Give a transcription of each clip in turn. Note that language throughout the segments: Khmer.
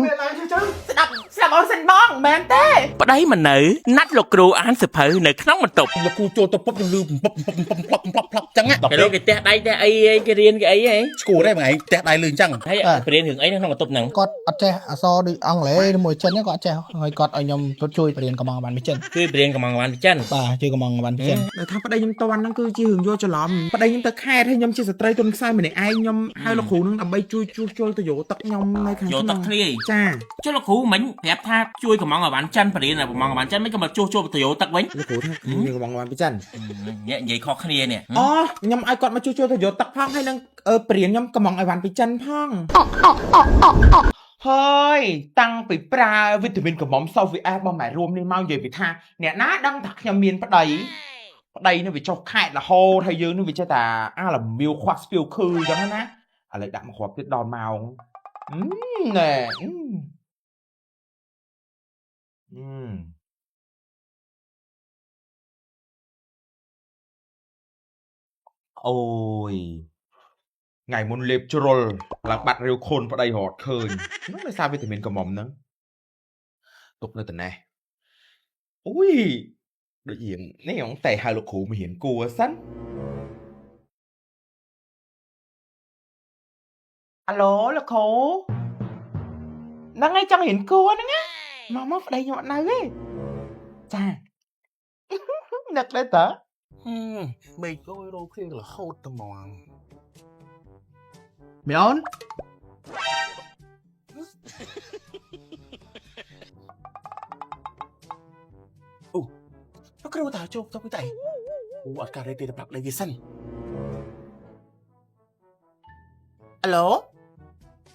មានឡើងchứស្ដាប់អូនសិនបងមែនទេប្តីមិននៅណាត់លោកគ្រូអានសភៅនៅក្នុងបន្ទប់លោកគ្រូចូលទៅពុបនឹងលឺពុបចឹងណាគេគេផ្ទះដៃផ្ទះអីគេរៀនគេអីហ៎ស្គូទេបងឯងផ្ទះដៃលឺអញ្ចឹងហើយរៀនរឿងអីនៅក្នុងបន្ទប់ហ្នឹងគាត់អត់ចេះអក្សរដូចអង់គ្លេសឬមួយចិនគាត់អត់ចេះហើយគាត់ឲ្យខ្ញុំជួយបរៀនកំងបានពីចិនជួយបរៀនកំងបានពីចិនបាទជួយកំងបានពីចិនតែថាប្តីខ្ញុំតន់ហ្នឹងគឺជារឿងយកច្រឡំប្តីខ្ញុំទៅខេត្តហើយខ្ញុំជាស្ត្រីទុនខ្សោយម្នាក់ឯងខ្ញុំហៅលោកគ្រូនឹងដើម្បីជួយជួសជុលទៅយកទឹកខ្ញុំនៅខាងក្នុងយកទឹកគ្នាចាចុះលោកគ្រូមិញប្រាប់ថាជួយកំងឲ្យបានចិនបរៀនឲ្យកំងឲ្យបានចិនមិនក៏មកជួសជុលទៅយកទឹកវិញលោកគ្រូថាខ្ញុំកំងឲ្យបានពីចិននិយាយខុសគ្នានេះអូខ្ញុំឲ្យគាត់មកជួសជុលទៅយកទឹកផងហើយនឹងបរៀនខ្ញុំកំងឲ្យបានពីចិនផងហើយតាំងពីប្រើវីតាមីនកំមុំសូវីអេសរបស់ម៉ែរួមនេះមកនិយាយពីថាអ្នកណាដឹងថាខ្ញុំមានប្តីនេះវាចុះខែរហូតហើយយើងនឹងវាចេះតែអាលមៀវខ្វះស្ពីវខឺអញ្ចឹងណាឥឡូវដាក់មកគ្រាប់ទៀតដល់ម៉ោងណែអូយថ្ងៃមុនលេបជ្រុលឡើងបាត់រាវខូនប្តីរត់ឃើញនោះដោយសារវីតាមីនកំមុំហ្នឹងទុកនៅតែណេះអូយដូចរៀងនេះហ្នឹងតែហៅលោកគ្រូមករៀនគួរសិនអាឡូលោកគ្រូហ្នឹងឯងចង់រៀនគួរហ្នឹងណាមកប្តីខ្ញុំអត់នៅទេចានឹកដែរតើមេឃគួយរោគ្រឿងរហូតត្មងមីអូនអូលោកគ្រូតាជប់ទៅតែអូអត់ការទេទៅប្រាប់លេខវាសិនអាឡូ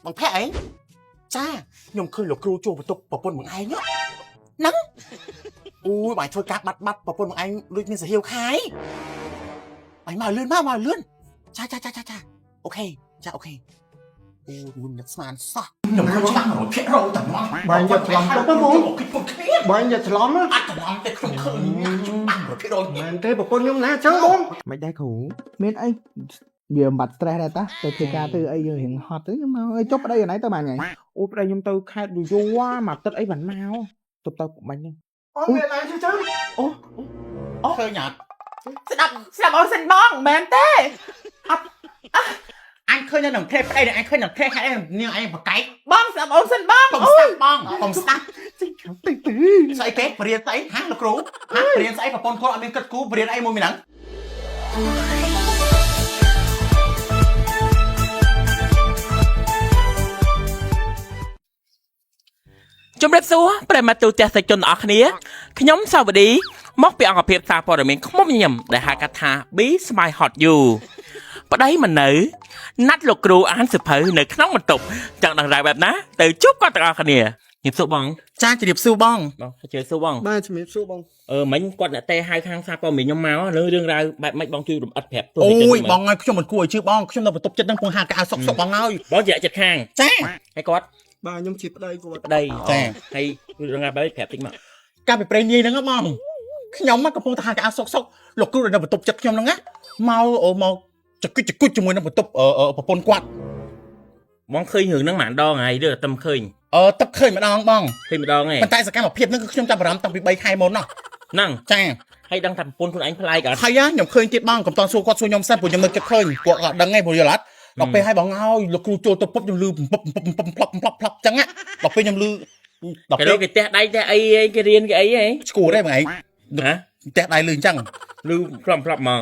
បងភ័ក្រអីចាខ្ញុំឃើញលោកគ្រូចូលបន្ទប់ប្រពន្ធបងឯងហ្នឹងអូយបាយធ្វើការបាត់ប្រពន្ធបងឯងដូចមានសាហាវខាយបាយមកលឿនចាអូខេចាអូខេអូយនឹកស្មានសោះខ្ញុំរត់ច្បាស់100%តែមកបាយយកច្រឡំទៅមកបាយយកច្រឡំអត់ច្រឡំទេខ្ញុំឃើញច្បាស់100%មែនទេប្រពន្ធខ្ញុំណាចឹងបងមិនដែរគ្រូមានអីយើងបាត់ stress ដែរតាទៅធ្វើការធ្វើអីយើងរៀងហត់ទៅខ្ញុំមកចុះប្តីឯណៃទៅបានថ្ងៃអូប្តីខ្ញុំទៅខេត្តយូរមកទឹកអីបានមកទៅបាញ់ហ្នឹងអូមានឡើងchứអូឃើញអត់ស្ដាប់អូនសិនបងមែនទេអត់អញឃើញនៅក្នុង clip ប្តីអញឃើញនៅ clip ហើយនាងឯងបកែកបងស្ដាប់អូនសិនបងកុំស្ដាប់បងកុំស្ដាប់ទៅស្អីគេបរៀនស្អីហាលោកគ្រូបរៀនស្អីប្រពន្ធគាត់អត់មានគិតគូបរៀនអីមួយហ្នឹងជំរាបសួរប្រិមត្តទូទាំងសាច់ជនទាំងអស់គ្នាខ្ញុំសាវឌីមកពីអង្គភាពសារព័ត៌មានខ្មុំញញឹមដែលហៅកាត់ថា Be Smile Hot You ប្តីមិននៅណាត់លោកគ្រូអានសភៅនៅក្នុងបន្ទប់ចង់ដឹងរ៉ាវបែបណាទៅជួបគាត់ទាំងអស់គ្នាជំរាបសួរបងចាជំរាបសួរបងជំរាបសួរបងបាទជំរាបសួរបងមិញគាត់អ្នកតេហៅខាងសារព័ត៌មានខ្ញុំមកលើរឿងរ៉ាវបែបម៉េចបងជួយរំអិតប្រាប់អូយបងឲ្យខ្ញុំមិនគួរឲ្យជឿបងខ្ញុំនៅបន្ទប់ចិត្តនឹងពងហាកៅសុកបងហើយបងជាចិត្តខាងចាហើយគាត់បាទខ្ញុំជាប្តីគាត់ប្តីចាហើយរឿងណាបែបប្រាប់តិចមកកាលពីព្រេងនាយហ្នឹងបងខ្ញុំមកកំពុងតែហៅកៅសុកលោកគ្រូនៅបន្ទប់ចិត្តខ្ញុំហ្នឹងណាមកចគុចជាមួយនឹងបន្ទប់ប្រពន្ធគាត់បងឃើញរឿងហ្នឹងម្ដងហើយឬតែមិនឃើញទឹកឃើញម្ដងបងឃើញម្ដងឯងប៉ុន្តែសកម្មភាពហ្នឹងគឺខ្ញុំចាប់អារម្មណ៍តាំងពី3ខែមុនណោះហ្នឹងចាហើយដឹងថាប្រពន្ធខ្លួនឯងប្លែកអត់ហើយខ្ញុំឃើញទៀតបងកំតសួរគាត់សួរខ្ញុំសិនព្រោះខ្ញុំនឹកចិត្តឃើញគាត់អត់ដឹងទេព្រោះយល់អត់ដល់ពេលឲ្យបងឲ្យលោកគ្រូចូលទៅពុបខ្ញុំលឺផ្លប់ចឹងណាដល់ពេលខ្ញុំលឺដល់ពេលគេផ្ទះដៃផ្ទះអីគេរៀនគេអីហ៎ស្គូទេបងឯងណាផ្ទះដៃលឺអញ្ចឹងលឺផ្លប់ហ្មង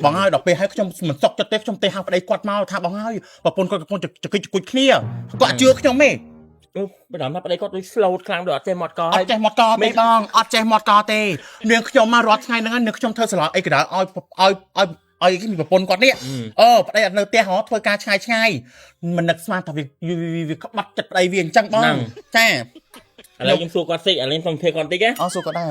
បងឲ្យដល់ពេលឲ្យខ្ញុំមិនសុកចិត្តទេខ្ញុំទេហៅប្តីគាត់មកថាបងឲ្យប្រពន្ធគាត់កំពុងចគុចគ្នាគាត់ជឿខ្ញុំទេបើដល់មកប្តីគាត់ដូច slow ខ្លាំងដូចអត់ចេះមាត់កអត់ចេះមាត់កទេបងអត់ចេះមាត់កទេនាងខ្ញុំមករាល់ថ្ងៃហ្នឹងនាងខ្ញុំធ្វើសឡអីក៏ដោយឲ្យគេមានប្រពន្ធគាត់នេះប្តីអត់នៅផ្ទះហ៎ធ្វើការឆ្ងាយមិននឹកស្មានថាវាក្បាត់ចិត្តប្តីវាអញ្ចឹងបងចាឥឡូវខ្ញុំសួរគាត់តិចឥឡូវខ្ញុំធ្វើគាត់តិចណាសួរគាត់ដែរ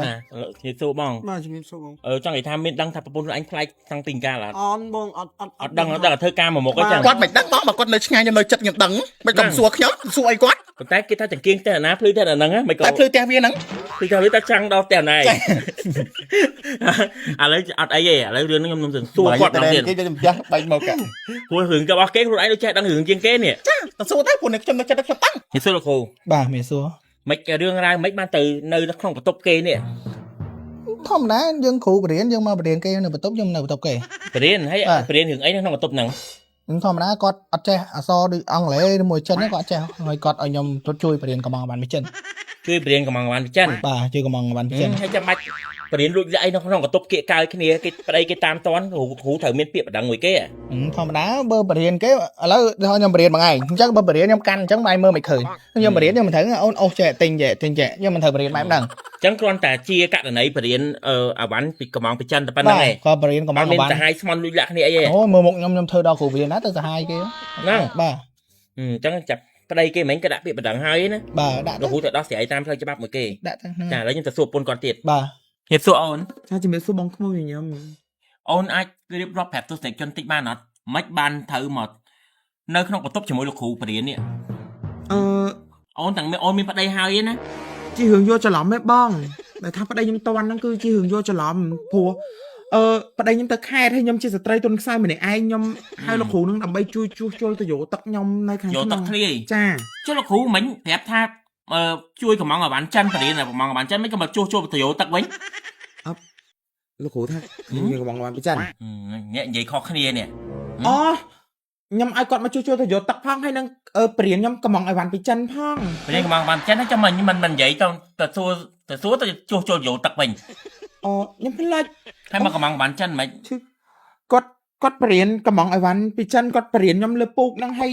ខ្ញុំសួរបងបាទជំរាបសួរបងចង់និយាយថាមានដឹងថាប្រពន្ធខ្លួនឯងប្លែកតាំងពីកាលអត់បងអត់ដឹងធ្វើការមួយមុខអញ្ចឹងគាត់មិនដឹងបងបើគាត់នៅឆ្ងាយខ្ញុំនៅចិត្តខ្ញុំដឹងមិនដឹងសួរខ្ញុំសួរអីគាត់ ប៉ុន្តែគេថាចង្គៀងតែណាភ្លឺតែអាហ្នឹងមិនក៏ តែភ្លឺផ្ទះវាហ្នឹង ភ្លឺតែវាតែចាំងដល់តែណៃឥឡូវអត់អីទេឥឡូវរឿងខ្ញុំនឹងសួរគាត់ដល់ទៀត គេទៅផ្ទះបាញ់មកកា ព្រោះរឿងរបស់គេខ្លួនឯងដូចចេះដឹងរឿងជាងគេនេះ ចាទៅសួរតែព្រោះខ្ញុំនៅចិត្តខ្ញុំតាំង នេះសួរលោកគ្រូ បាទមានសួរ មិនរឿងរ៉ាវមិនបានទៅនៅក្នុងបន្ទប់គេនេះ ធម្មតាយើងគ្រូបរៀនយើងមកបរៀនគេនៅបន្ទប់ខ្ញុំនៅបន្ទប់គេ បរៀនហើយបរៀនរឿងអីក្នុងបន្ទប់ហ្នឹង ធម្មតាគាត់អត់ចេះអក្សរដូចអង់គ្លេសឬមួយចិនគាត់អត់ចេះហើយគាត់ឲ្យខ្ញុំជួយបរៀនកំងបានមួយចិន ជួយបរៀនកំងបានពីចិន បាទជួយកំងបានចិន ហើយចាំបាច់បរៀនលួចលាក់អីនៅក្នុងបន្ទប់គេកើគ្នាគេប្តីគេតាមតន់គ្រូត្រូវមានពាក្យបណ្ដឹងមួយគេ ធម្មតាបើបរៀនគេឥឡូវខ្ញុំបរៀនមួយថ្ងៃអញ្ចឹងបើបរៀនខ្ញុំកាន់អញ្ចឹងបាយមើលមិនឃើញខ្ញុំបរៀនខ្ញុំមិនត្រូវអូនអូសចេះទិញខ្ញុំមិនត្រូវបរៀនបែបហ្នឹង អញ្ចឹងគ្រាន់តែជាករណីបរៀនអាវ៉ាន់ពីកំងពីចិនតែប៉ុណ្្នឹងឯង គាត់បរៀនកំង មាន បាន សាហាយស្មន់លួចលាក់គ្នាអីឯង អូមើលមុខខ្ញុំធ្វើដល់គ្រូបរៀនណាទៅសាហាយគេ ហ្នឹង បាទ អញ្ចឹងចាប់ប្តីគេមិនក៏ដាក់ពាក្យបណ្ដឹងហើយណា បាទដាក់ លោកគ្រូទៅដោះស្រាយតាមផ្លូវច្បាប់មួយគេ ដាក់ទៅ ចាឥឡូវខ្ញុំទៅសួរពុនគាត់ទៀត បាទ ហេតុសួរអូន ថាជំរាបសួរបងក្មួយខ្ញុំ អូនអាចរៀបរាប់ប្រាប់ទស្សនិកជនតិចបានអត់មិនបានត្រូវមកនៅក្នុងបន្ទប់ជាមួយលោកគ្រូបរៀននេះ អឺ អូនទាំងអូនមានប្តីហើយណា ជារឿងយកច្រឡំទេបងតែថាប្តីខ្ញុំតន់ហ្នឹងគឺជារឿងយកច្រឡំព្រោះប្តីខ្ញុំទៅខេត្តហើយខ្ញុំជាស្ត្រីទុនខ្សោយម្នាក់ឯងខ្ញុំហៅលោកគ្រូនឹងដើម្បីជួយជួសជុលទៅយកទឹកខ្ញុំនៅខាង យកទឹកធ្លាយ ចា ចុះលោកគ្រូមិញប្រាប់ថាជួយកំងអាវ៉ាន់ចិនបរៀនអាកំងអាវ៉ាន់ចិនមិនក៏មកជួសជុលទៅយកទឹកវិញ លោកគ្រូថាខ្ញុំកំងបានពីចិន អ្នកនិយាយខុសគ្នានេះ អូខ្ញុំឲ្យគាត់មកជួសជុលទៅយកទឹកផងហើយនឹងព្រៀនខ្ញុំកំងឲ្យបានពីចិនផង បរៀនកំងអាវ៉ាន់ចិនចាំមិននិយាយទៅសួរទៅជួសជុលយកទឹកវិញ អូខ្ញុំភ្លេច ហើយមកកំងអាវ៉ាន់ចិនមិន គាត់ព្រៀនកំងឲ្យបានពីចិនគាត់ព្រៀនខ្ញុំលើពូកហ្នឹងហើយ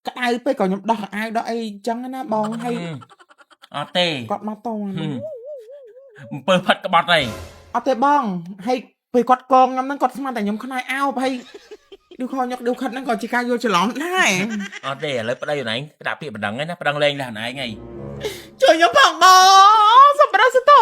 ក្តៅពេកក៏ខ្ញុំដោះអាវដោះអីអញ្ចឹងណាបងហើយ អត់ទេ គាត់មកត អំពើផាត់ក្បត់ហើយ អត់ទេបងហើយពេលគាត់កងខ្ញុំហ្នឹងគាត់ស្មានតែខ្ញុំខ្នើយអោបហើយឌូខញុកឌូខិតហ្នឹងក៏ជាការយល់ច្រឡំដែរ អត់ទេឥឡូវប្តីខ្លួនឯងដាក់ពាក្យបណ្ដឹងហើយណាបណ្ដឹងលេងដល់ខ្លួនឯងហើយ ជួយខ្ញុំផងបងសម្រាប់សតោ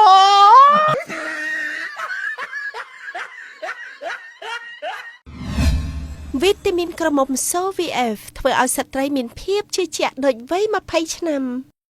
វីតាមីនក្រមុំ SOVF ធ្វើឲ្យស្ត្រីមានភាពជឿជាក់ដូចវ័យ20ឆ្នាំ